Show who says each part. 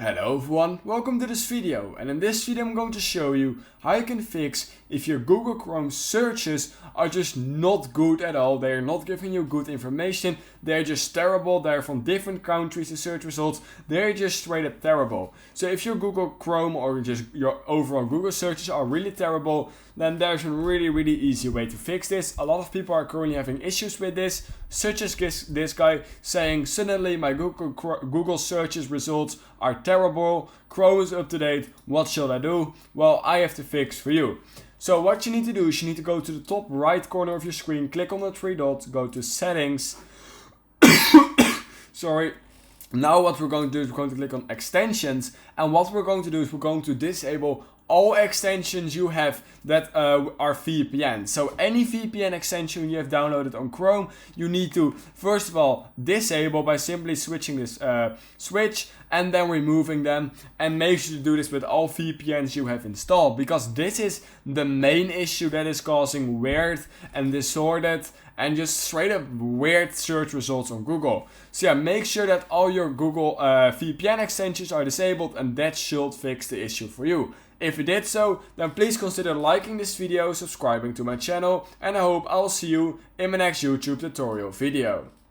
Speaker 1: Hello everyone, welcome to this video, and in this video I'm going to show you how you can fix if your Google Chrome searches are just not good at all. They're not giving you good information, they're just terrible, they're from different countries, the search results, they're just straight up terrible. So if your Google Chrome or just your overall Google searches are really terrible, then there's a really easy way to fix this. A lot of people are currently having issues with this, such as this guy saying suddenly my Google searches results are terrible, Chrome is up to date, what should I do? Well, I have the fix for you. So what you need to do is you need to go to the top right corner of your screen, click on the three dots, go to settings. Sorry. Now what we're going to do is we're going to click on extensions, and what we're going to do is we're going to disable all extensions you have that are VPN. So any VPN extension you have downloaded on Chrome, you need to first of all disable by simply switching this switch and then removing them, and make sure to do this with all VPNs you have installed, because this is the main issue that is causing weird and disordered and just straight up weird search results on Google. So yeah, make sure that all your Google VPN extensions are disabled, and that should fix the issue for you. If you did so, then please consider liking this video, subscribing to my channel, and I hope I'll see you in my next YouTube tutorial video.